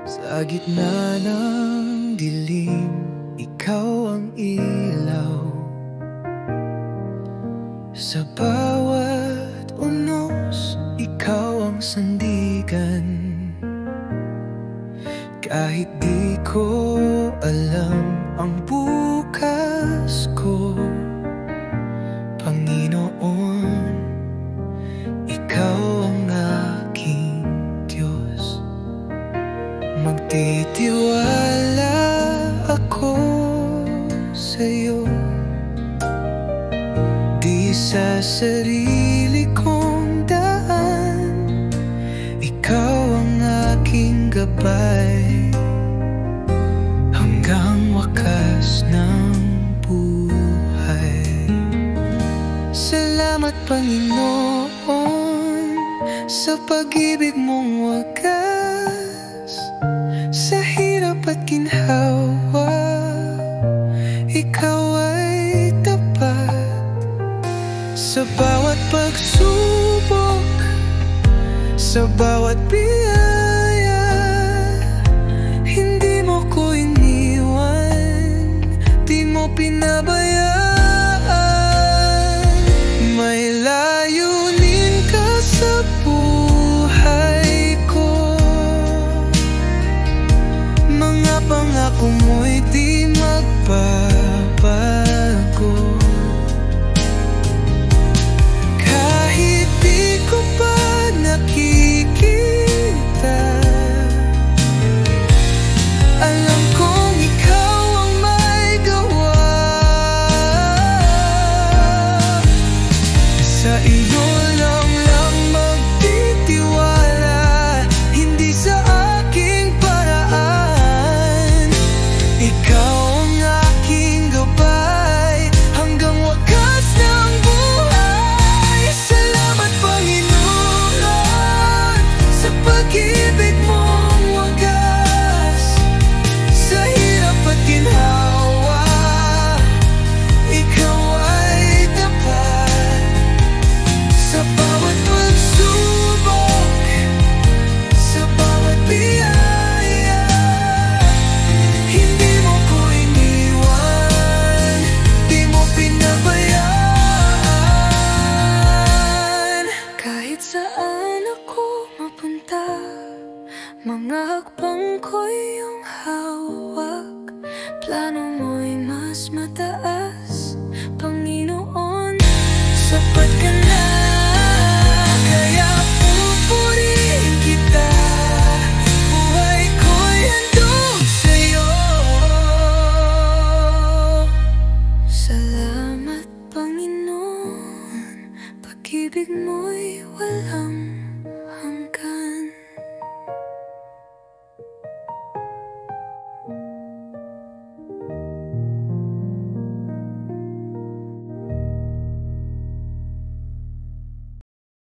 Sa gitna ng dilim, ikaw ang ilaw. Sa bawat unos, ikaw ang sandigan. Kahit di ko alam ang bukas ko, Panginoon, ikaw ang aking Diyos. Magtitiwala ako sa'yo, di sa sarili kong daan. Ikaw ang aking gabay hanggang wakas ng buhay. Salamat Panginoon sa pag-ibig mong wagas. Sa hirap at ginhawa, ikaw ay tapat. Sa bawat pagsubok, sa bawat biyaya, hindi mo ko iniwan, di mo pinabayaan. May layunin ka sa buhay ko, mga pangako mo'y di magbabago. Kahit di ko pa nakikita, alam kong ikaw ang may gawa. Sa iyo lang magtitiwala, hindi sa aking paraan. Ikaw ang aking gabay hanggang wakas ng buhay. Salamat Panginoon sa pag-ibig mong wagas. Sa hirap at ginhawa, ikaw ay tapat. Sa bawat pagsubok, sa bawat biyaya, hindi mo ko iniwan, di mo pinabayaan. Kahit saan ako mapunta, mga hakbang ko'y iyong hawak. Plano mo'y mas mataas, Panginoon, sapat ka na. Kaya pupurihin kita, buhay ko'y handog sa'yo. Salamat Panginoon, pag-ibig mo'y walang